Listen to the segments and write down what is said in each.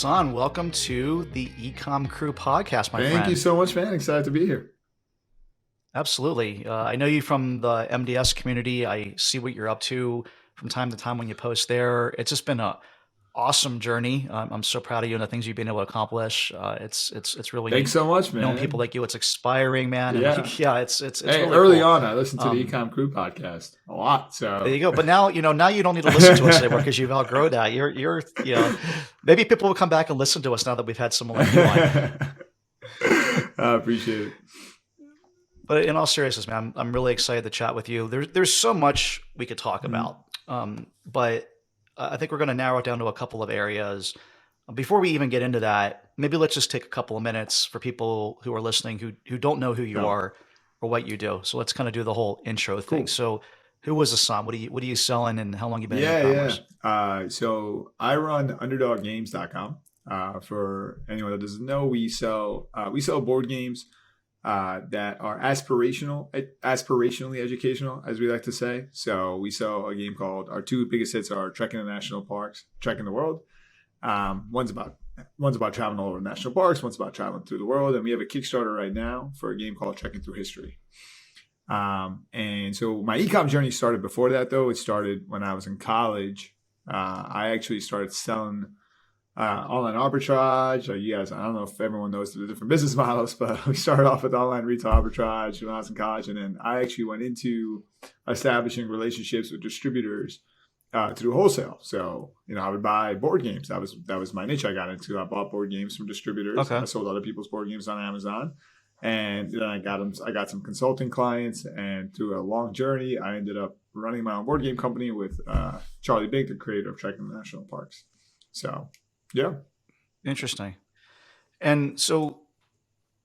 Hasan, welcome to the EcomCrew podcast, my friend. Thank you so much, man. Excited to be here. Absolutely. I know you from the MDS community. I see what you're up to from time to time when you post there. It's just been a awesome journey. I'm so proud of you and the things you've been able to accomplish. It's really Thanks so much, man. knowing people like you. It's inspiring, man. And it's Hey, really early cool. on, I listened to the EcomCrew podcast a lot. So There you go. But now you don't need to listen to us anymore because you've outgrown that. You're maybe people will come back and listen to us now that we've had someone like you on. I appreciate it. But in all seriousness, man, I'm really excited to chat with you. There's so much we could talk about, but I think we're going to narrow it down to a couple of areas. Before we even get into that, maybe let's just take a couple of minutes for people who are listening who don't know who you are or what you do. So let's kind of do the whole intro thing. Cool. So who was Hasan? What are you selling, and how long you been in e-commerce? So I run UnderdogGames.com. For anyone that doesn't know, we sell board games that are aspirationally educational, as we like to say. So we sell a game called, our two biggest hits are Trekking the National Parks, Trekking the World. One's about traveling all over national parks, one's about traveling through the world, and we have a Kickstarter right now for a game called Trekking Through History. And so my ecom journey started before that, though. It started when I was in college. I actually started selling online arbitrage. You guys, I don't know if everyone knows the different business models, but we started off with online retail arbitrage when I was in college. And then I actually went into establishing relationships with distributors through wholesale. So, I would buy board games. That was my niche I got into. I bought board games from distributors. Okay. I sold other people's board games on Amazon. And then I got some consulting clients, and through a long journey, I ended up running my own board game company with Charlie Big, the creator of Trekking the National Parks. So, yeah. Interesting. And so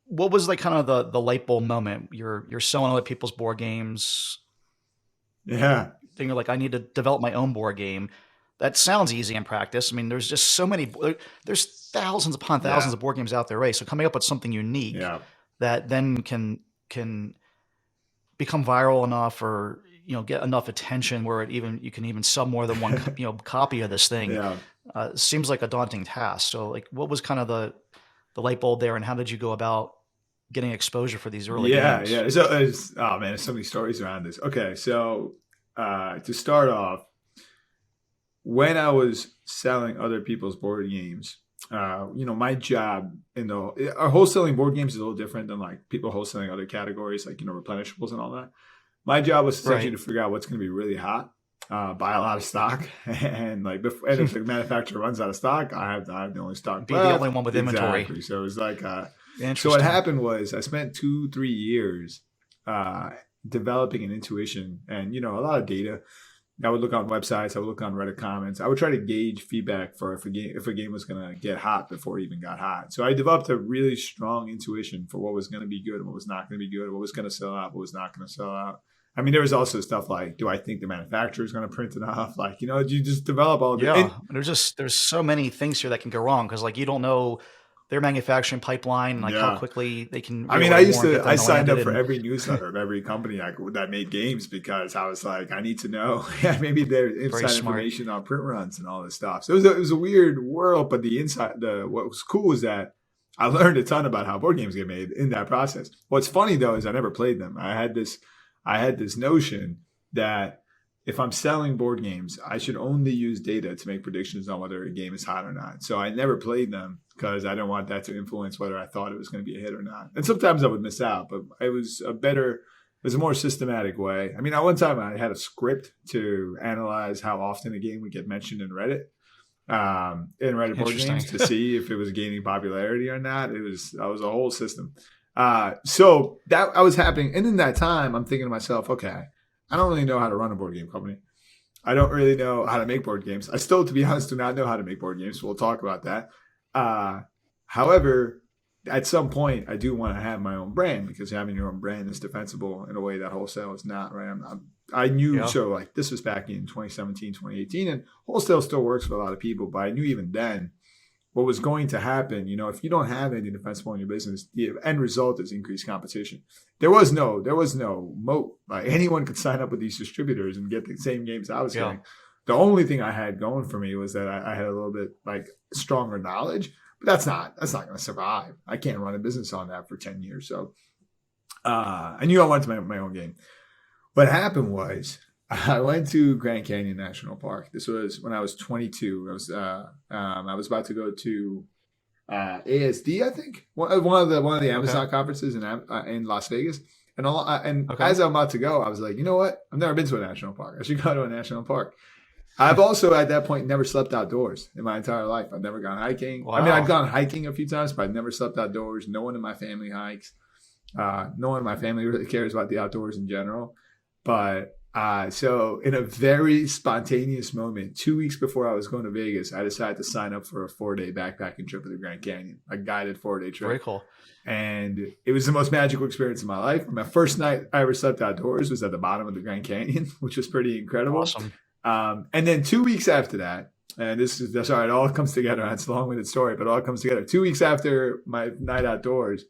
what was like kind of the light bulb moment? You're selling other people's board games. Yeah. Then you're like, I need to develop my own board game. That sounds easy in practice. I mean, there's just so many, there's thousands upon thousands of board games out there, right? So coming up with something unique that then can become viral enough, or get enough attention where you can even sell more than one copy of this thing. Seems like a daunting task. So like, what was kind of the light bulb there, and how did you go about getting exposure for these early games? Yeah. So there's so many stories around this. Okay, so to start off, when I was selling other people's board games, my job our wholesaling board games is a little different than like people wholesaling other categories, like replenishables and all that. My job was essentially to figure out what's going to be really hot, buy a lot of stock, and if the manufacturer runs out of stock, I have the only stock. Be the only one with inventory. Exactly. So it was like, so what happened was I spent 2-3 years developing an intuition and a lot of data. I would look on websites, I would look on Reddit comments. I would try to gauge feedback for if a game was going to get hot before it even got hot. So I developed a really strong intuition for what was going to be good and what was not going to be good, what was going to sell out, what was not going to sell out. I mean, there was also stuff like, do I think the manufacturer is going to print enough? Like, you just develop all of it. Yeah, there's so many things here that can go wrong because you don't know their manufacturing pipeline, how quickly they can. I mean, I signed up for every newsletter of every company that made games because I was like, I need to know. Maybe there's inside information on print runs and all this stuff. So it was a weird world, but what was cool was that I learned a ton about how board games get made in that process. What's funny though is I never played them. I had this notion that if I'm selling board games, I should only use data to make predictions on whether a game is hot or not. So I never played them because I don't want that to influence whether I thought it was going to be a hit or not. And sometimes I would miss out, but it was a more systematic way. I mean, at one time I had a script to analyze how often a game would get mentioned in Reddit board games to see if it was gaining popularity or not. That was a whole system. So that was happening. And in that time, I'm thinking to myself, okay, I don't really know how to run a board game company. I don't really know how to make board games. I still, to be honest, do not know how to make board games. So we'll talk about that. However, at some point, I do want to have my own brand because having your own brand is defensible in a way that wholesale is not, right? I knew, so this was back in 2017, 2018, and wholesale still works for a lot of people, but I knew even then what was going to happen, if you don't have anything defensible in your business, the end result is increased competition. There was no moat. Like anyone could sign up with these distributors and get the same games I was getting. The only thing I had going for me was that I had a little bit like stronger knowledge, but that's not going to survive. I can't run a business on that for 10 years. So I knew I wanted my own game. What happened was I went to Grand Canyon National Park. This was when I was 22. I was about to go to ASD, I think, one of the Amazon conferences in Las Vegas. And as I'm about to go, I was like, you know what? I've never been to a national park. I should go to a national park. I've also at that point never slept outdoors in my entire life. I've never gone hiking. Wow. I mean, I've gone hiking a few times, but I've never slept outdoors. No one in my family hikes. No one in my family really cares about the outdoors in general. But so in a very spontaneous moment, 2 weeks before I was going to Vegas, I decided to sign up for a 4-day backpacking trip to the Grand Canyon, a guided 4-day trip. Very cool. And it was the most magical experience of my life. My first night I ever slept outdoors was at the bottom of the Grand Canyon, which was pretty incredible. Awesome. And then 2 weeks after that, and that's all right, it all comes together. It's a long-winded story, but it all comes together. 2 weeks after my night outdoors,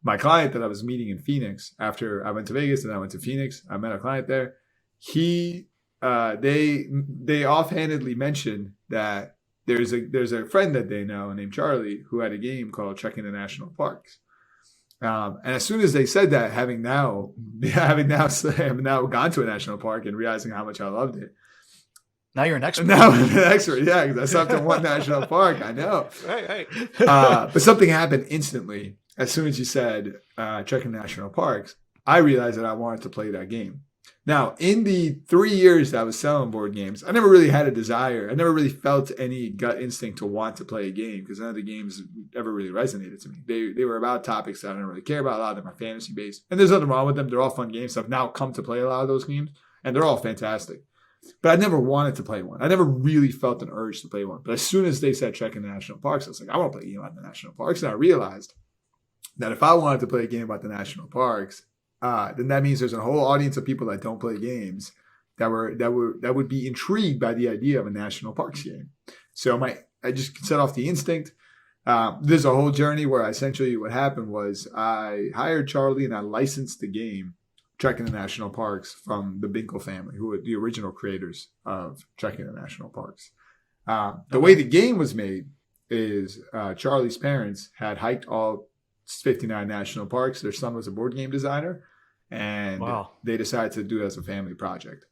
my client that I was meeting in Phoenix, after I went to Vegas and I went to Phoenix, I met a client there. They offhandedly mentioned that there's a friend that they know named Charlie who had a game called Trekking the National Parks. And as soon as they said that, having now gone to a national park and realizing how much I loved it. Now you're an expert. Now I'm an expert, yeah, because I slept in one national park. I know. Right. But something happened instantly. As soon as you said Trekking national parks, I realized that I wanted to play that game. Now, in the 3 years that I was selling board games, I never really had a desire. I never really felt any gut instinct to want to play a game because none of the games ever really resonated to me. They were about topics that I don't really care about. A lot of them are fantasy based. And there's nothing wrong with them. They're all fun games. So I've now come to play a lot of those games, and they're all fantastic. But I never wanted to play one. I never really felt an urge to play one. But as soon as they said Trekking the National Parks, I was like, I want to play a game about the national parks. And I realized that if I wanted to play a game about the national parks, then that means there's a whole audience of people that don't play games that would be intrigued by the idea of a national parks game. So I just set off the instinct. There's a whole journey where essentially what happened was I hired Charlie and I licensed the game Trekking the National Parks from the Binkle family, who were the original creators of Trekking the National Parks. The way the game was made is Charlie's parents had hiked all 59 national parks. Their son was a board game designer, and they decided to do it as a family project.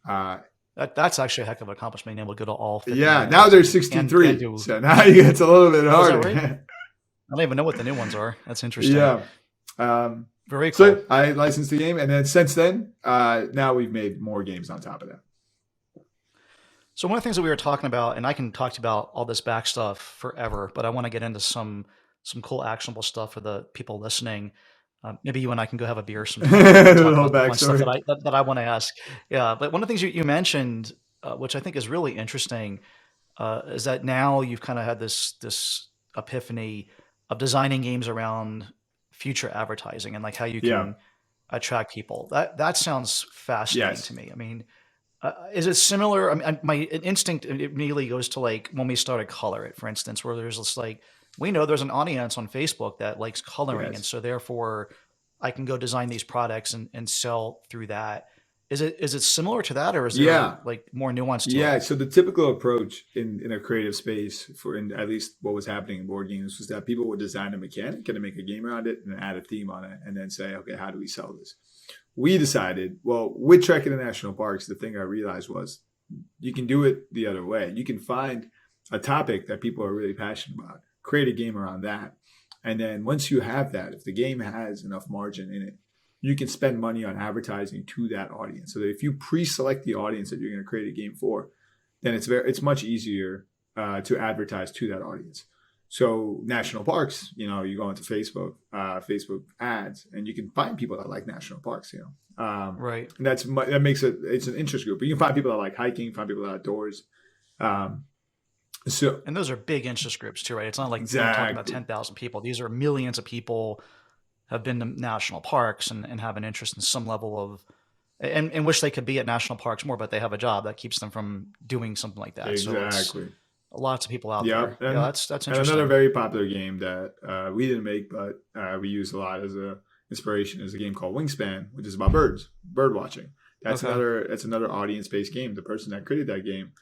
That's actually a heck of an accomplishment, being able to go to all 59. Yeah, now there's 63, so now it's a little bit harder. Right? I don't even know what the new ones are. That's interesting. Yeah. Very cool. So I licensed the game, and then since then, now we've made more games on top of that. So one of the things that we were talking about, and I can talk about all this back stuff forever, but I want to get into some cool actionable stuff for the people listening. Maybe you and I can go have a beer sometime. Stuff that I want to ask. Yeah, but one of the things you mentioned, which I think is really interesting, is that now you've kind of had this epiphany of designing games around future advertising and like how you can attract people. That sounds fascinating to me. I mean, is it similar? I mean, my instinct immediately goes to like when we started Color It, for instance, where there's this like, we know there's an audience on Facebook that likes coloring. And so therefore I can go design these products and sell through that. Is it similar to that, or is there like more nuanced to it? So the typical approach in a creative space in at least what was happening in board games was that people would design a mechanic and make a game around it and add a theme on it and then say, okay, how do we sell this? We decided, well, with Trekking the National Parks, the thing I realized was you can do it the other way. You can find a topic that people are really passionate about, create a game around that. And then once you have that, if the game has enough margin in it, you can spend money on advertising to that audience. So that if you pre-select the audience that you're going to create a game for, then it's much easier to advertise to that audience. So national parks, you go into Facebook ads, and you can find people that like national parks. Right. And that makes it's an interest group. But you can find people that like hiking, find people that are outdoors. And those are big interest groups too, right? It's not like we're talking about 10,000 people. These are millions of people have been to national parks and have an interest in some level of, and wish they could be at national parks more, but they have a job that keeps them from doing something like that. Exactly. So lots of people out there. And, that's interesting. And another very popular game that we didn't make, but we use a lot as a inspiration is a game called Wingspan, which is about bird watching. That's another audience-based game. The person that created that game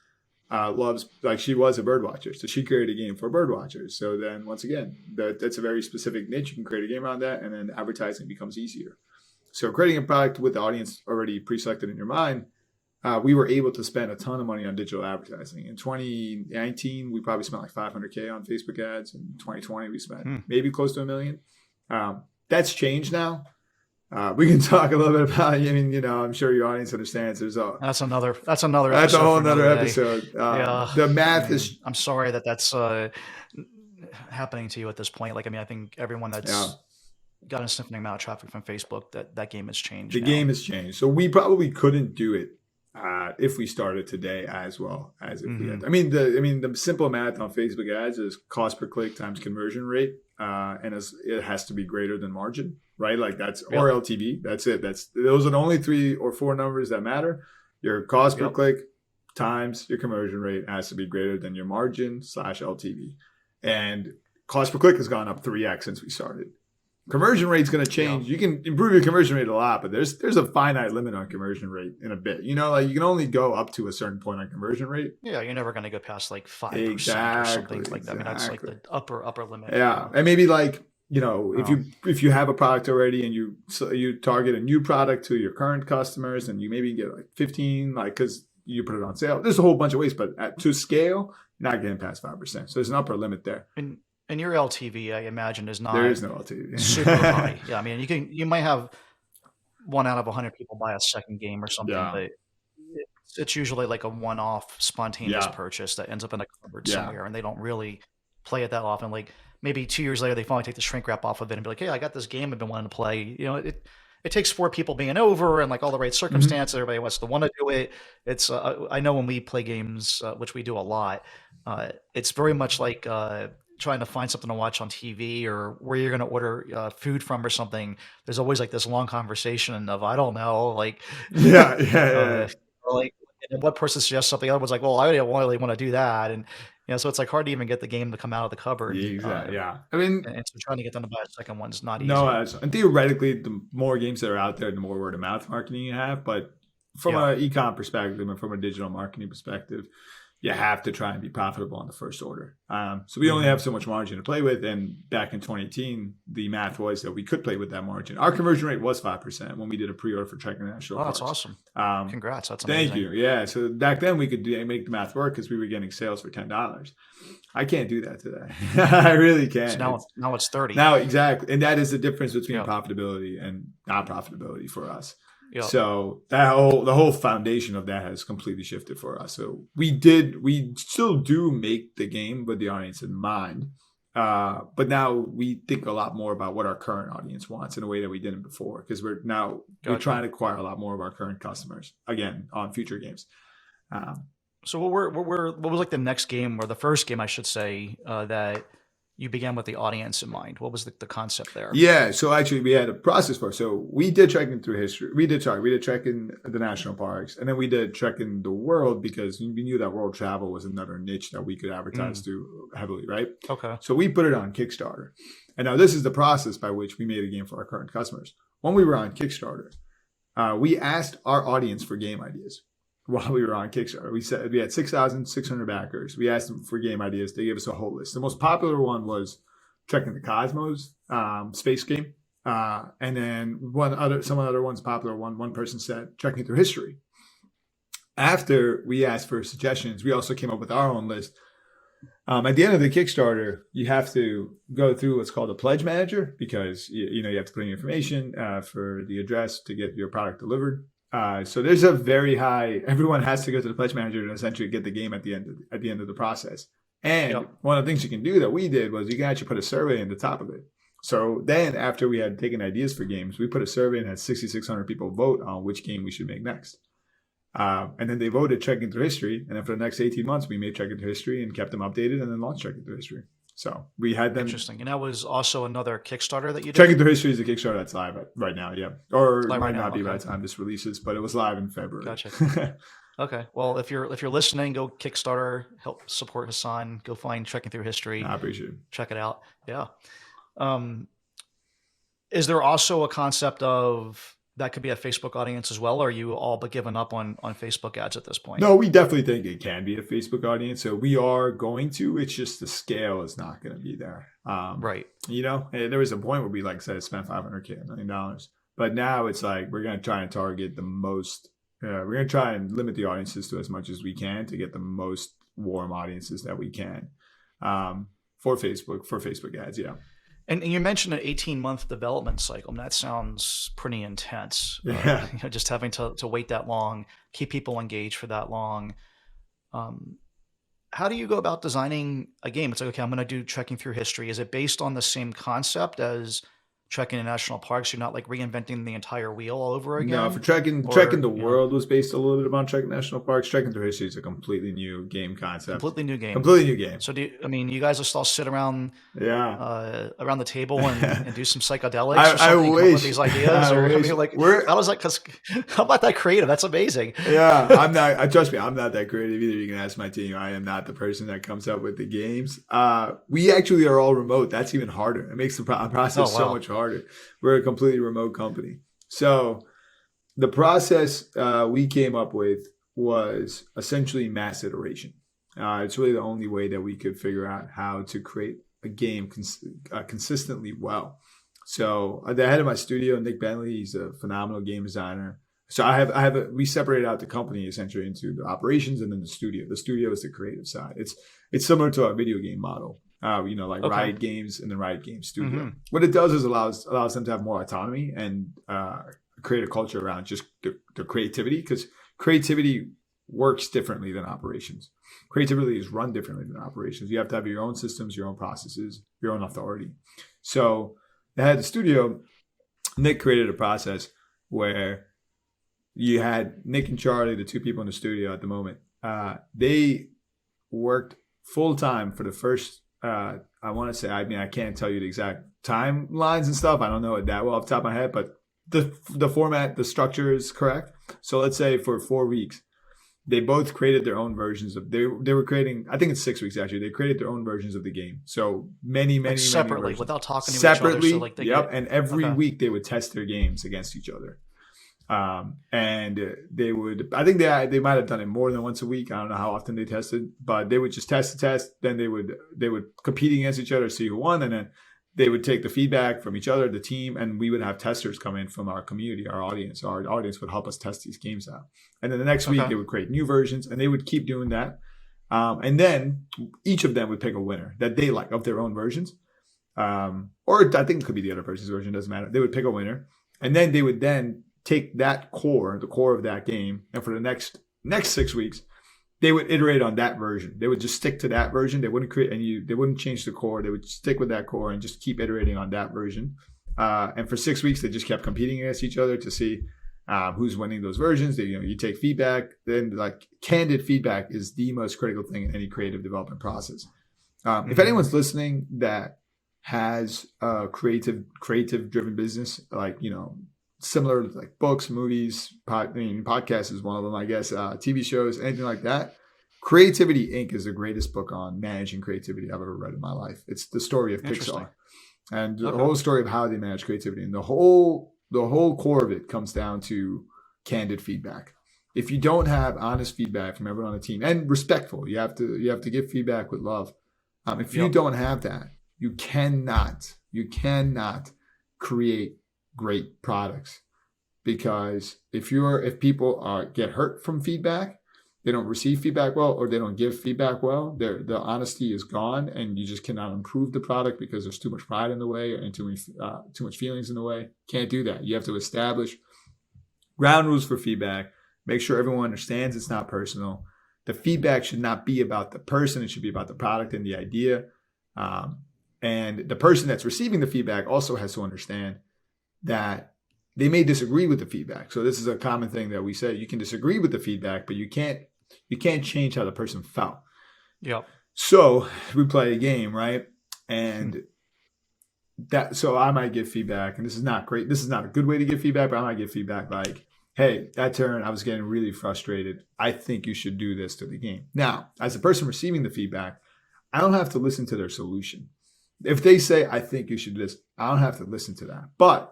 loves, like, she was a bird watcher, so she created a game for bird watchers. So then once again, that's a very specific niche. You can create a game around that, and then advertising becomes easier. So creating a product with the audience already pre-selected in your mind, we were able to spend a ton of money on digital advertising. In 2019, we probably spent like $500K on Facebook ads. In 2020, we spent maybe close to $1 million. That's changed now. We can talk a little bit about. I mean, you know, I'm sure your audience understands. That's a whole nother episode. The math is. I'm sorry that's happening to you at this point. Like, I mean, I think everyone that's got a significant amount of traffic from Facebook, that game has changed. The game has changed, so we probably couldn't do it if we started today as well as if we had. I mean, the simple math on Facebook ads is cost per click times conversion rate, and it has to be greater than margin, right? Like or LTV. That's it. Those are the only 3 or 4 numbers that matter. Your cost per click times your conversion rate has to be greater than your margin / LTV, and cost per click has gone up 3x since we started. Conversion rate's going to change. You can improve your conversion rate a lot, but there's a finite limit on conversion rate in a bit. You know, like, you can only go up to a certain point on conversion rate. Yeah, you're never going to go past like 5% or something like that. I mean, that's like the upper limit. Yeah, and maybe, like, you know, if you have a product already and you target a new product to your current customers, and you maybe get like 15, like, because you put it on sale. There's a whole bunch of ways, but to scale, you're not getting past 5%. So there's an upper limit there. And your LTV, I imagine, is not. There is no LTV. Super high. Yeah, I mean, you might have 1 out of 100 people buy a second game or something, but it's usually like a one-off spontaneous purchase that ends up in a cupboard somewhere, and they don't really play it that often. Like, maybe 2 years later, they finally take the shrink wrap off of it and be like, "Hey, I got this game I've been wanting to play." You know, it takes 4 people being over and like all the right circumstances. Everybody wants to want to do it. It's I know when we play games, which we do a lot, it's very much like trying to find something to watch on TV or where you're going to order food from or something. There's always like this long conversation of, I don't know, like, like, and one person suggests something, the other one's like, well, I don't really want to do that. And, you know, so it's like hard to even get the game to come out of the cupboard. Exactly. I mean, and so trying to get them to buy a second one's not easy. No, and theoretically, the more games that are out there, the more word of mouth marketing you have. But from an e-com perspective and from a digital marketing perspective, you have to try and be profitable on the first order. So we only have so much margin to play with. And back in 2018, the math was that we could play with that margin. Our conversion rate was 5% when we did a pre-order for Trek International. Oh, that's awesome. Congrats. That's amazing. Thank you. Yeah. So back then we could make the math work because we were getting sales for $10. I can't do that today. I really can't. So now it's 30. Now, exactly. And that is the difference between profitability and not profitability for us. Yep. So the whole foundation of that has completely shifted for us. So we still do make the game with the audience in mind, but now we think a lot more about what our current audience wants in a way that we didn't before, because we're trying to acquire a lot more of our current customers again on future games. So what was like the next game, or the first game, I should say, that you began with the audience in mind? What was the concept there? Yeah, so actually we had a process for it. So we did trekking through history. We did trekking the national parks, and then we did trekking the world because we knew that world travel was another niche that we could advertise to heavily, right? Okay. So we put it on Kickstarter. And now this is the process by which we made a game for our current customers. When we were on Kickstarter, we asked our audience for game ideas. While we were on Kickstarter, we said we had 6,600 backers. We asked them for game ideas. They gave us a whole list. The most popular one was Trekking the Cosmos, space game, and then some other ones popular. One person said Trekking through history. After we asked for suggestions, we also came up with our own list. At the end of the Kickstarter, you have to go through what's called a pledge manager because you have to put in your information for the address to get your product delivered. So there's a very high. Everyone has to go to the pledge manager to essentially get the game at the end of the process. And one of the things you can do that we did was you can actually put a survey in the top of it. So then after we had taken ideas for games, we put a survey and had 6,600 people vote on which game we should make next. And then they voted Trekking Through History. And then for the next 18 months, we made Trekking Through History and kept them updated and then launched Trekking Through History. So we had them. Interesting. And that was also another Kickstarter that you did? Trekking Through History is a Kickstarter that's live right now, yeah. Or it might not be by the time this releases, but it was live in February. Gotcha. Okay. Well, if you're listening, go Kickstarter, help support Hasan, go find Trekking Through History. I appreciate it. Check it out. Yeah. Is there also a concept of that could be a Facebook audience as well? Or are you all but given up on Facebook ads at this point? No, we definitely think it can be a Facebook audience. So we are going to. It's just the scale is not going to be there. Right. There was a point where we, like I said, spent $500K, $1 million. But now it's like we're going to try and target the most. We're going to try and limit the audiences to as much as we can to get the most warm audiences that we can for Facebook ads. Yeah. And you mentioned an 18-month development cycle. I mean, that sounds pretty intense. Yeah. Just having to wait that long, keep people engaged for that long. How do you go about designing a game? It's like, okay, I'm going to do trekking through history. Is it based on the same concept as trekking in national parks? You're not like reinventing the entire wheel all over again? No, for trekking the world was based a little bit upon trekking national parks. Trekking through history is a completely new game concept. Completely new game. So you guys just all sit around around the table and do some psychedelics or something? I wish. Come up with these ideas? How does that, because I'm not that creative. That's amazing. Yeah, I'm not. Trust me, I'm not that creative either. You can ask my team. I am not the person that comes up with the games. We actually are all remote. That's even harder. It makes the process so much harder. We're a completely remote company. So the process we came up with was essentially mass iteration. It's really the only way that we could figure out how to create a game consistently well. So the head of my studio, Nick Bentley, he's a phenomenal game designer. So we separated out the company essentially into the operations and then the studio. The studio is the creative side. It's similar to our video game model. Riot Games and the Riot Games studio. Mm-hmm. What it does is allows them to have more autonomy and create a culture around just the creativity, because creativity works differently than operations. Creativity is run differently than operations. You have to have your own systems, your own processes, your own authority. So the head of the studio, Nick, created a process where you had Nick and Charlie, the two people in the studio at the moment. They worked full time for the first. I want to say, I can't tell you the exact timelines and stuff. I don't know it that well off the top of my head, but the format, the structure is correct. So let's say for 4 weeks, they both created their own versions of. They were creating. I think it's 6 weeks actually. They created their own versions of the game. So many separately, many without talking to separately, each other. And every week they would test their games against each other. And they would, I think they might have done it more than once a week. I don't know how often they tested, but they would just test. Then they would compete against each other, see who won. And then they would take the feedback from each other, the team, and we would have testers come in from our community, our audience. Our audience would help us test these games out. And then the next week they would create new versions, and they would keep doing that. And then each of them would pick a winner that they like of their own versions. Or I think it could be the other person's version, doesn't matter. They would pick a winner, and then they would take that the core of that game, and for the next 6 weeks, they would iterate on that version. They would just stick to that version. They wouldn't they wouldn't change the core. They would stick with that core and just keep iterating on that version. And for 6 weeks, they just kept competing against each other to see who's winning those versions. You take feedback. Then candid feedback is the most critical thing in any creative development process. If anyone's listening that has a creative driven business, similar to like books, movies, podcasts is one of them, I guess, TV shows, anything like that. Creativity Inc. is the greatest book on managing creativity I've ever read in my life. It's the story of Pixar and the whole story of how they manage creativity. And the whole core of it comes down to candid feedback. If you don't have honest feedback from everyone on the team and respectful, you have to give feedback with love. If you don't have that, you cannot create great products, because if people get hurt from feedback, they don't receive feedback well, or they don't give feedback well, the honesty is gone, and you just cannot improve the product because there's too much pride in the way and too much feelings in the way. Can't do that. You have to establish ground rules for feedback. Make sure everyone understands it's not personal. The feedback should not be about the person. It should be about the product and the idea. And the person that's receiving the feedback also has to understand that they may disagree with the feedback. So this is a common thing that we say. You can disagree with the feedback, but you can't change how the person felt. Yep. So we play a game, right? And so I might give feedback, and this is not great. This is not a good way to give feedback, but I might give feedback like, hey, that turn, I was getting really frustrated. I think you should do this to the game. Now, as the person receiving the feedback, I don't have to listen to their solution. If they say, I think you should do this, I don't have to listen to that. But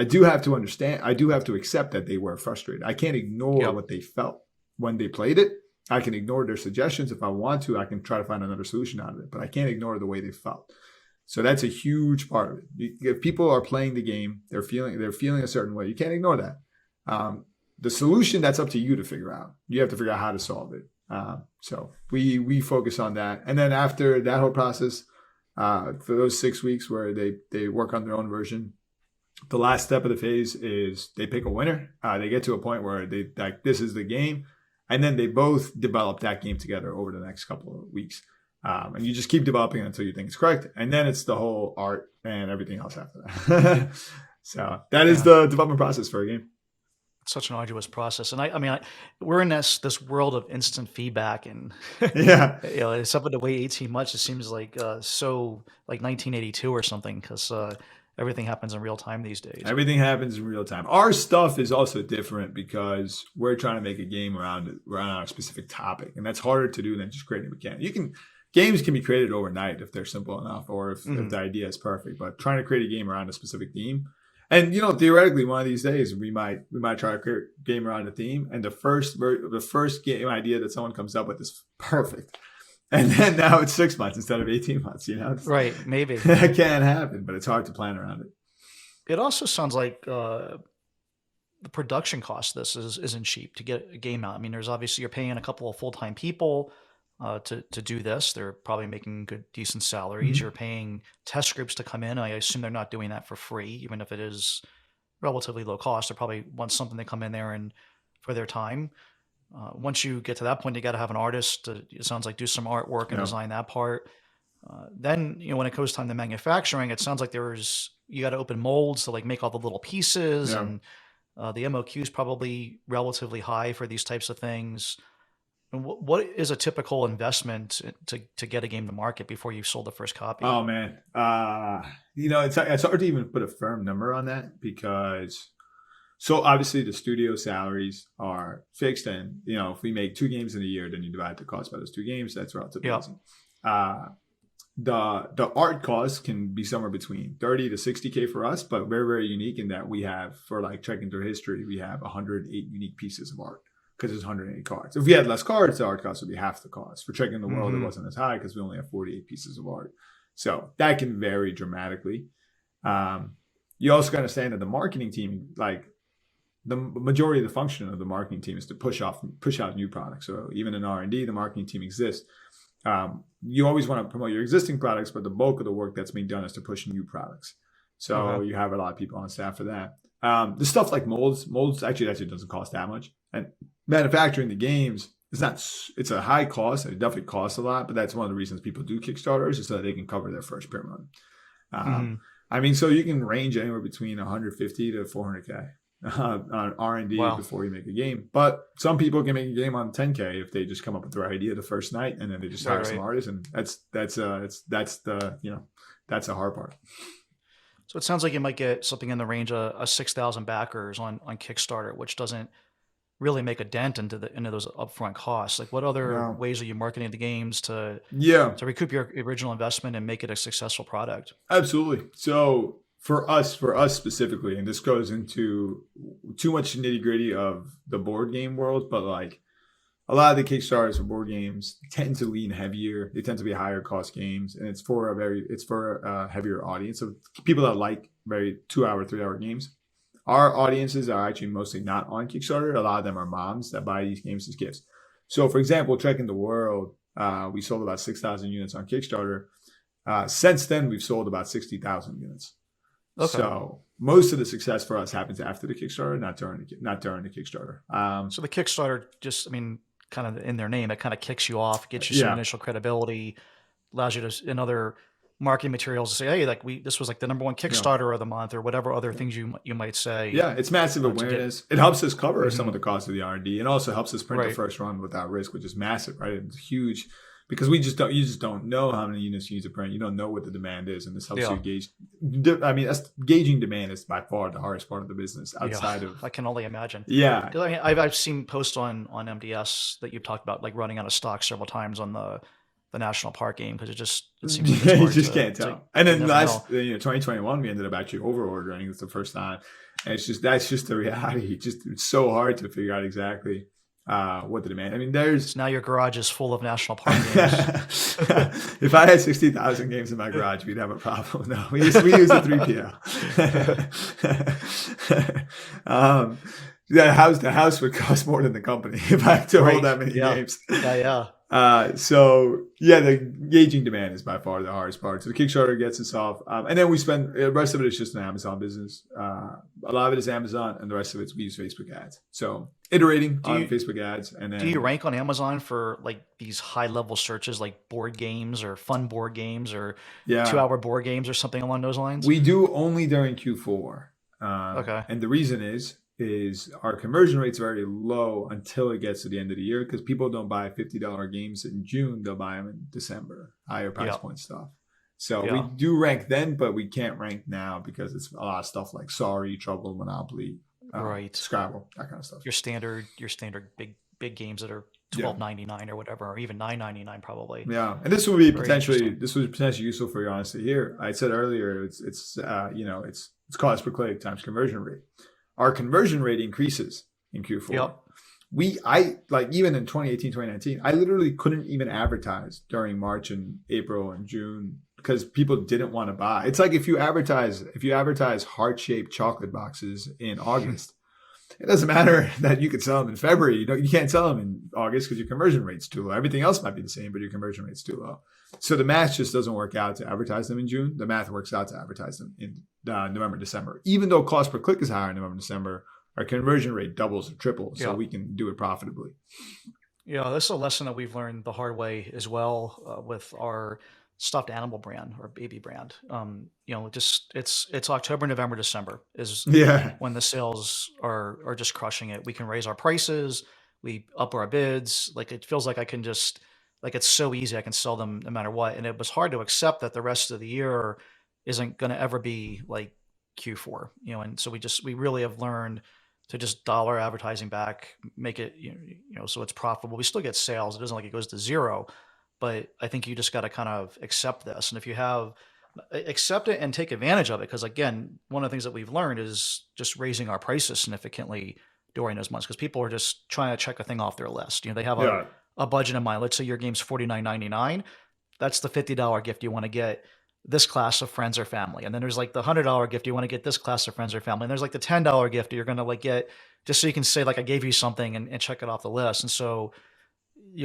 I do have to understand. I do have to accept that they were frustrated. I can't ignore what they felt when they played it. I can ignore their suggestions if I want to. I can try to find another solution out of it, but I can't ignore the way they felt. So that's a huge part of it. If people are playing the game, they're feeling a certain way. You can't ignore that. The solution, that's up to you to figure out. You have to figure out how to solve it. So we focus on that, and then after that whole process, for those 6 weeks where they work on their own version, the last step of the phase is they pick a winner. They get to a point where they like, this is the game. And then they both develop that game together over the next couple of weeks. And you just keep developing it until you think it's correct. And then it's the whole art and everything else after that. So that is the development process for a game. It's such an arduous process. And I mean, we're in this world of instant feedback, and it's something to wait 18 months. It seems like so like 1982 or something, because everything happens in real time these days. Everything happens in real time. Our stuff is also different because we're trying to make a game around a specific topic, and that's harder to do than just creating a mechanic. Games can be created overnight if they're simple enough, or if the idea is perfect. But trying to create a game around a specific theme, and theoretically, one of these days we might try to create a game around a theme, and the first game idea that someone comes up with is perfect. And then now it's 6 months instead of 18 months, Right, maybe. That can happen, but it's hard to plan around it. It also sounds like the production cost of this isn't cheap to get a game out. I mean, there's obviously, you're paying a couple of full-time people to do this. They're probably making good, decent salaries. Mm-hmm. You're paying test groups to come in. I assume they're not doing that for free, even if it is relatively low cost. They probably want something to come in there and for their time. Once you get to that point, you got to have an artist to, it sounds like, do some artwork and design that part. Then, when it goes time to manufacturing, it sounds like you got to open molds to like make all the little pieces, and the MOQ is probably relatively high for these types of things. And what is a typical investment to get a game to market before you've sold the first copy? Oh man, it's hard to even put a firm number on that, because so obviously the studio salaries are fixed, and if we make 2 games in a year, then you divide the cost by those 2 games. That's relatively easy. The art cost can be somewhere between 30 to 60K for us, but very, very unique in that we have, for like checking through history, we have 108 unique pieces of art because there's 108 cards. If we had less cards, the art cost would be half the cost. For checking the world, it wasn't as high because we only have 48 pieces of art. So that can vary dramatically. You also got to understand that the marketing team, like, the majority of the function of the marketing team is to push out new products. So even in R&D, the marketing team exists. You always want to promote your existing products, but the bulk of the work that's being done is to push new products. So you have a lot of people on staff for that. The stuff like molds actually doesn't cost that much. And manufacturing the games it's a high cost. It definitely costs a lot, but that's one of the reasons people do Kickstarters, is so that they can cover their first print run. I mean, so you can range anywhere between 150 to 400K. On R&D before you make a game, but some people can make a game on 10K if they just come up with their idea the first night, and then they just hire some artists, and that's a hard part. So it sounds like you might get something in the range of 6,000 backers on Kickstarter, which doesn't really make a dent into those upfront costs. Like, what other ways are you marketing the games to recoup your original investment and make it a successful product? Absolutely. So for us specifically, and this goes into too much nitty gritty of the board game world, but like a lot of the Kickstarters for board games tend to lean heavier. They tend to be higher cost games, and it's for a heavier audience of people that like very 2-hour, 3-hour games. Our audiences are actually mostly not on Kickstarter. A lot of them are moms that buy these games as gifts. So for example, Trekking the World, we sold about 6,000 units on Kickstarter. Since then, we've sold about 60,000 units. Okay. So most of the success for us happens after the Kickstarter, not during the Kickstarter. So the Kickstarter, kind of in their name, it kind of kicks you off, gets you some initial credibility, allows you to, in other marketing materials, to say, hey, this was like the #1 Kickstarter of the month, or whatever other things you might say. Yeah, it's massive awareness. It helps us cover some of the cost of the R&D, and also helps us print the first run without risk, which is massive, right? It's huge. Because you just don't know how many units you need to print. You don't know what the demand is, and this helps you gauge. I mean, gauging demand is by far the hardest part of the business outside of. I can only imagine. Yeah, I mean, I've seen posts on MDS that you've talked about, like running out of stock several times on the national park game, because it seems like you just can't tell. And then 2021 we ended up actually over ordering. It's the first time. And that's just the reality. It's so hard to figure out exactly what the demand. I mean, there's now your garage is full of National Park games. If I had 60,000 games in my garage, we'd have a problem. No, we use a 3PL. The house would cost more than the company if I had to hold that many games. So the gauging demand is by far the hardest part. So the Kickstarter gets us off, and then we spend the rest of it is just an Amazon business. A lot of it is Amazon, and the rest of it we use Facebook ads. So iterating on Facebook ads, and then do you rank on Amazon for like these high level searches like board games or fun board games or 2-hour board games or something along those lines? We do only during Q4. Okay, and the reason is our conversion rate's very low until it gets to the end of the year because people don't buy $50 games in June. They'll buy them in December, higher price point stuff. So we do rank then, but we can't rank now because it's a lot of stuff like Sorry, Trouble, Monopoly, Scrabble, that kind of stuff. Your standard big games that are $12.99 or whatever, or even $9.99 probably. Yeah, and this would be potentially useful for your honesty here. I said earlier, it's cost per click times conversion rate. Our conversion rate increases in Q4. Yep. Even in 2018, 2019, I literally couldn't even advertise during March and April and June because people didn't want to buy. It's like if you advertise heart-shaped chocolate boxes in August, it doesn't matter that you could sell them in February. You can't sell them in August because your conversion rate's too low. Everything else might be the same, but your conversion rate's too low. So the math just doesn't work out to advertise them in June. The math works out to advertise them in November, December. Even though cost per click is higher in November, December, our conversion rate doubles or triples, so we can do it profitably. Yeah, this is a lesson that we've learned the hard way as well with our stuffed animal brand or baby brand. It's October, November, December is when the sales are just crushing it. We can raise our prices, we up our bids. Like it feels like I can just it's so easy. I can sell them no matter what. And it was hard to accept that the rest of the year isn't going to ever be like Q4, and so we really have learned to just dollar advertising back, make it, so it's profitable. We still get sales. It isn't like it goes to zero, but I think you just got to kind of accept this. And if you accept it and take advantage of it, because again, one of the things that we've learned is just raising our prices significantly during those months because people are just trying to check a thing off their list. They have a budget in mind. Let's say your game's $49.99. That's the $50 gift you want to get this class of friends or family. And then there's like the $100 gift you want to get this class of friends or family. And there's like the $10 gift you're going to get just so you can say I gave you something and check it off the list. And so,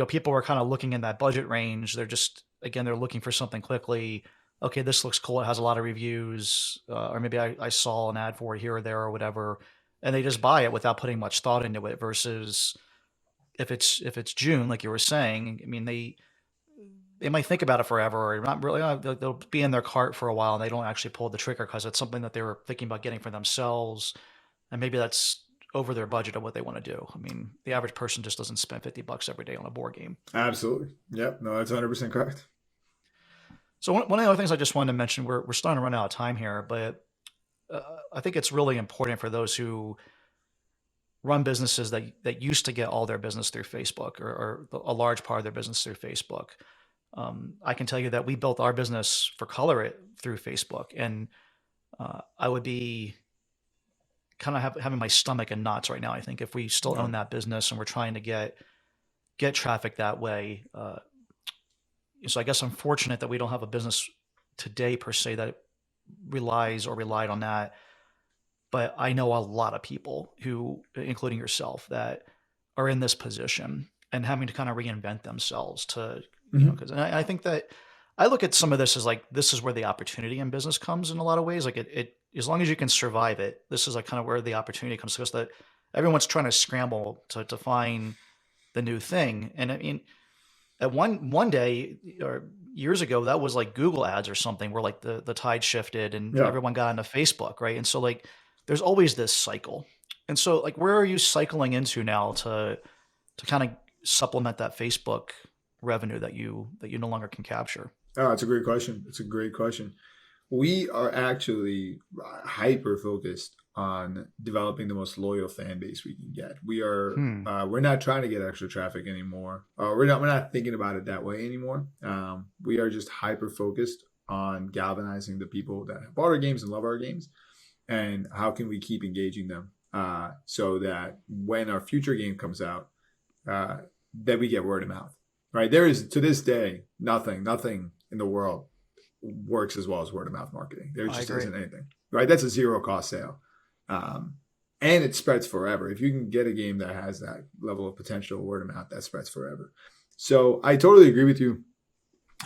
people are kind of looking in that budget range. They're just, again, they're looking for something quickly. Okay, this looks cool. It has a lot of reviews, or maybe I saw an ad for it here or there or whatever. And they just buy it without putting much thought into it versus if it's June, like you were saying, I mean, they might think about it forever or not really. They'll be in their cart for a while and they don't actually pull the trigger because it's something that they were thinking about getting for themselves. And maybe that's over their budget of what they want to do. I mean, the average person just doesn't spend $50 every day on a board game. Absolutely. Yep. No, that's 100% correct. So one of the other things I just wanted to mention, we're starting to run out of time here, but I think it's really important for those who run businesses that used to get all their business through Facebook or a large part of their business through Facebook. I can tell you that we built our business for Color It through Facebook, and I would be kind of having my stomach in knots right now. I think if we still own that business and we're trying to get traffic that way. So I guess I'm fortunate that we don't have a business today per se that relied on that. But I know a lot of people who, including yourself, that are in this position and having to kind of reinvent themselves to, because I think that I look at some of this as this is where the opportunity in business comes in a lot of ways. It as long as you can survive it, this is kind of where the opportunity comes, because that everyone's trying to scramble to find the new thing. And I mean, at one day or years ago, that was like Google ads or something where the tide shifted and everyone got into Facebook, right? And so there's always this cycle. And so where are you cycling into now to kind of supplement that Facebook revenue that you no longer can capture? Oh, it's a great question. We are actually hyper focused on developing the most loyal fan base we can get. We are we're not trying to get extra traffic anymore. We're not thinking about it that way anymore. We are just hyper focused on galvanizing the people that have bought our games and love our games and how can we keep engaging them so that when our future game comes out, that we get word of mouth, right? There is, to this day, nothing in the world works as well as word of mouth marketing. There just isn't anything, right? That's a zero cost sale. And it spreads forever. If you can get a game that has that level of potential word of mouth, that spreads forever. So I totally agree with you.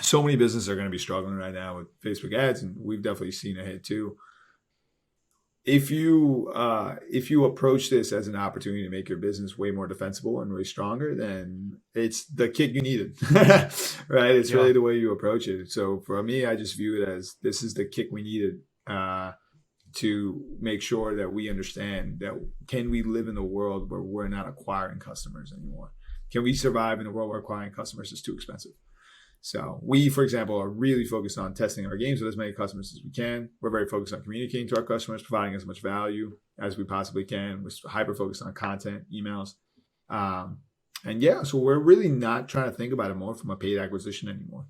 So many businesses are going to be struggling right now with Facebook ads, and we've definitely seen a hit too. If you approach this as an opportunity to make your business way more defensible and way stronger, then it's the kick you needed, right? It's really the way you approach it. So for me, I just view it as this is the kick we needed to make sure that we understand that can we live in a world where we're not acquiring customers anymore? Can we survive in a world where acquiring customers is too expensive? So we, for example, are really focused on testing our games with as many customers as we can. We're very focused on communicating to our customers, providing as much value as we possibly can. We're hyper focused on content, emails. So we're really not trying to think about it more from a paid acquisition anymore.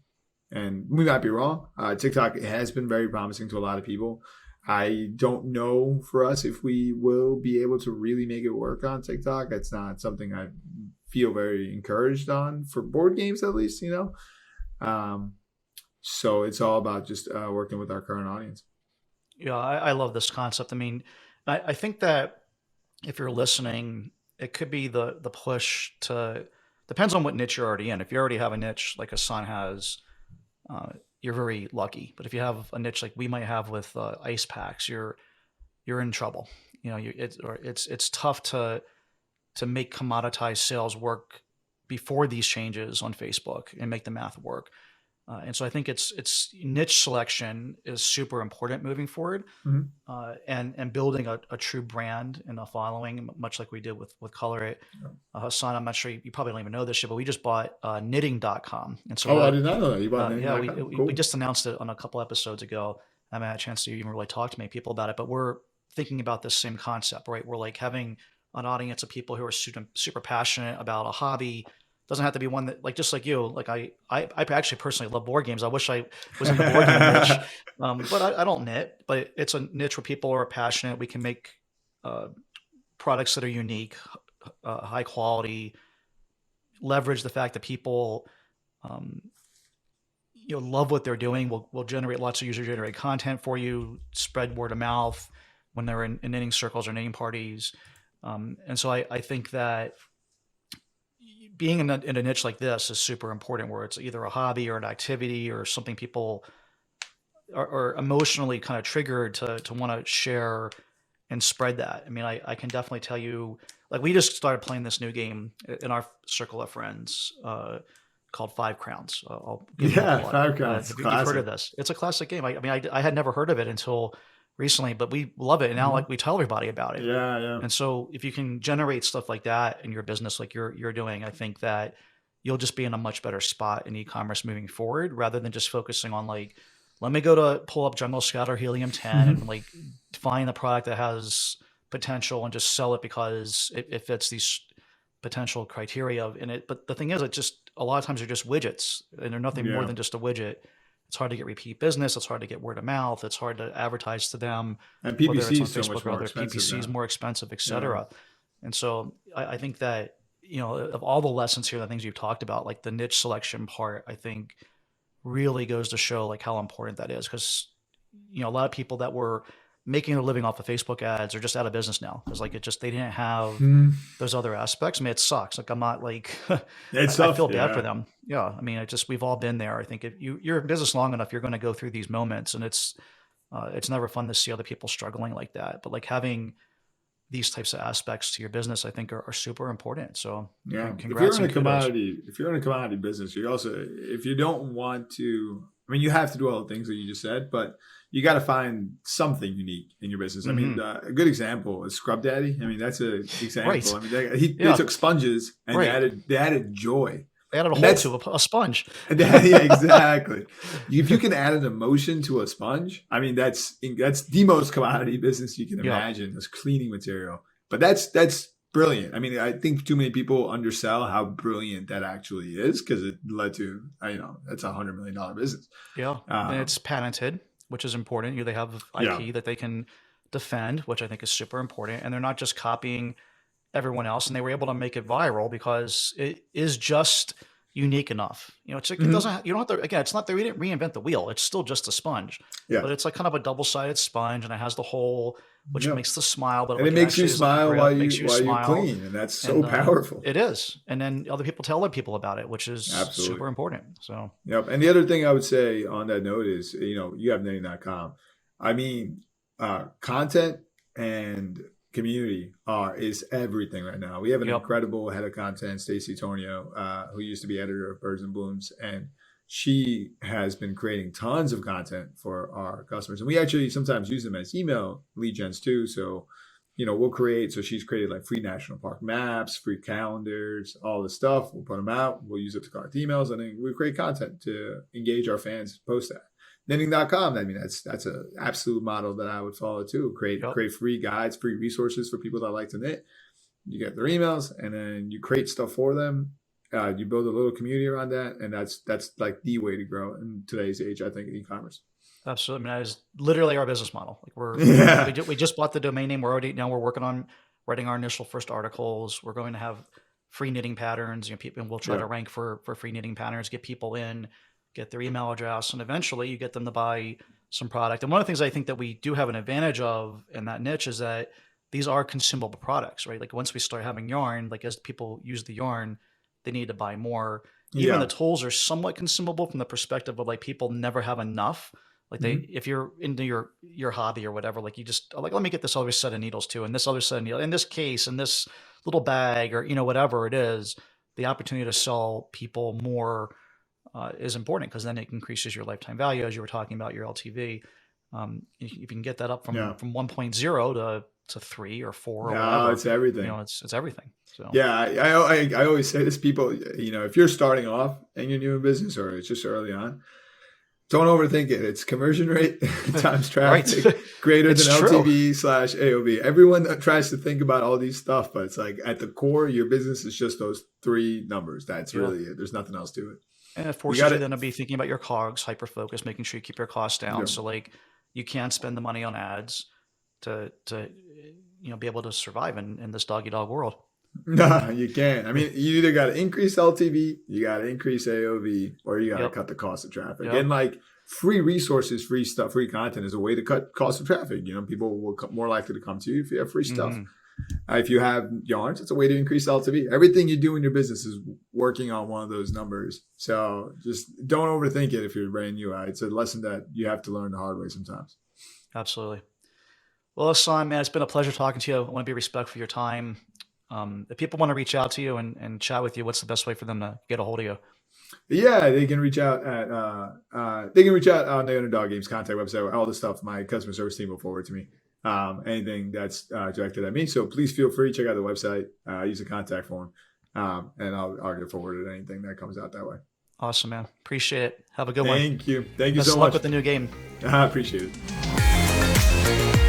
And we might be wrong. TikTok has been very promising to a lot of people. I don't know for us if we will be able to really make it work on TikTok. It's not something I feel very encouraged on for board games, at least, So it's all about just working with our current audience. Yeah, I love this concept. I mean, I think that if you're listening, it could be the push to, depends on what niche you're already in. If you already have a niche like Hasan has, you're very lucky. But if you have a niche like we might have with ice packs, you're in trouble. It's tough to make commoditized sales work before these changes on Facebook and make the math work. And so I think it's niche selection is super important moving forward, and building a true brand and a following, much like we did with Color It. Hasan, I'm not sure you probably don't even know this yet, but we just bought knitting.com. And so I did not know that. You bought knitting.com? Cool. We just announced it on a couple episodes ago. I haven't had a chance to even really talk to many people about it, but we're thinking about this same concept, right? We're like having an audience of people who are super passionate about a hobby. Doesn't have to be one that, like, just like you, like I actually personally love board games. I wish I was in the board game niche, but I don't knit. But it's a niche where people are passionate. We can make products that are unique, high quality, leverage the fact that people love what they're doing. We'll generate lots of user-generated content for you, spread word of mouth when they're in knitting circles or knitting parties. And so I think that being in a niche like this is super important, where it's either a hobby or an activity or something people are emotionally kind of triggered to want to share and spread that. I mean, I can definitely tell you, like, we just started playing this new game in our circle of friends called 5 Crowns. 5 Crowns. Have you heard of this? It's a classic game. I had never heard of it until recently, but we love it. And now, like, we tell everybody about it. Yeah. And so if you can generate stuff like that in your business, like you're doing, I think that you'll just be in a much better spot in e-commerce moving forward, rather than just focusing on, like, let me go to pull up Jungle Scout or Helium 10 and, like, find a product that has potential and just sell it because it fits these potential criteria in it. But the thing is, it just, a lot of times they're just widgets, and they're nothing more than just a widget. It's hard to get repeat business. It's hard to get word of mouth. It's hard to advertise to them. And PPC is so much more expensive. PPC is more expensive, et cetera. Yeah. And so I think that, of all the lessons here, the things you've talked about, like the niche selection part, I think really goes to show, like, how important that is. Because, a lot of people that were making a living off of Facebook ads are just out of business now. Because, like, they didn't have those other aspects. I mean, it sucks. Like, I'm not like, I feel bad for them. Yeah. I mean, we've all been there. I think if you're in business long enough, you're going to go through these moments, and it's never fun to see other people struggling like that. But, like, having these types of aspects to your business, I think are super important. So yeah, congrats. If you're in a commodity business, you also, if you don't want to, I mean, you have to do all the things that you just said, but you got to find something unique in your business. I mean, a good example is Scrub Daddy. I mean, that's an example. Right. I mean, they took sponges and they added joy. They added a hole to a sponge. Yeah, exactly. If you can add an emotion to a sponge, I mean, that's the most commodity business you can imagine. This cleaning material, but that's brilliant. I mean, I think too many people undersell how brilliant that actually is, because it led to, that's $100 million business. Yeah, and it's patented, which is important. They have IP that they can defend, which I think is super important. And they're not just copying everyone else, and they were able to make it viral because it is just unique enough. It's like, it doesn't, you don't have to, again, it's not that we didn't reinvent the wheel. It's still just a sponge, but it's like kind of a double-sided sponge, and it has the hole, which makes the smile, but it makes you smile while you clean. And that's so powerful. It is. And then other people tell other people about it, which is super important. So, And the other thing I would say on that note is, you have knitting.com. I mean, content and community is everything right now. We have an incredible head of content, Stacey Tornio, who used to be editor of Birds and Blooms, and she has been creating tons of content for our customers. And we actually sometimes use them as email lead gens too. So, we'll create, so she's created like free national park maps, free calendars, all this stuff. We'll put them out. We'll use it to collect emails, and then we create content to engage our fans, post that. Knitting.com, I mean, that's an absolute model that I would follow too. Create free guides, free resources for people that like to knit. You get their emails, and then you create stuff for them. You build a little community around that, and that's like the way to grow in today's age, I think, in e-commerce. Absolutely. I mean, that is literally our business model. Like we just bought the domain name. We're working on writing our initial first articles. We're going to have free knitting patterns. People, and we'll try to rank for free knitting patterns, get people in, get their email address, and eventually you get them to buy some product. And one of the things I think that we do have an advantage of in that niche is that these are consumable products, right? Like once we start having yarn, like as people use the yarn, they need to buy more. Even the tools are somewhat consumable from the perspective of like people never have enough. Like if you're into your hobby or whatever, like you just like, let me get this other set of needles too, and this other set of needles, in this case, in this little bag, or whatever it is, the opportunity to sell people more is important, because then it increases your lifetime value, as you were talking about your LTV. If you can get that up from 1.0 to 3 or 4 or whatever, it's everything. It's everything. So I always say this, people, if you're starting off and you're new in business, or it's just early on, don't overthink it. It's conversion rate times traffic greater than LTV/AOV. Everyone tries to think about all these stuff, but it's like at the core, your business is just those 3 numbers. That's really it. There's nothing else to it. And it forces you then to be thinking about your COGS, hyper-focus, making sure you keep your costs down. So like you can't spend the money on ads to be able to survive in this dog-eat-dog world. No, you can't. I mean, you either got to increase LTV, you got to increase AOV, or you got to cut the cost of traffic. And like free resources, free stuff, free content is a way to cut cost of traffic. People will more likely to come to you if you have free stuff. If you have yarns, it's a way to increase LTV. Everything you do in your business is working on one of those numbers. So just don't overthink it if you're brand new. It's a lesson that you have to learn the hard way sometimes. Absolutely. Well, Hasan, man, it's been a pleasure talking to you. I want to be respectful of your time. If people want to reach out to you and chat with you, what's the best way for them to get a hold of you? Yeah, they can reach out at on the Underdog Games contact website, where all the stuff my customer service team will forward to me. Anything that's directed at me. So please feel free to check out the website, use the contact form, and I'll get forwarded anything that comes out that way. Awesome, man. Appreciate it. Have a good one. Thank you. Thank you Best so of much. luck with the new game. I appreciate it.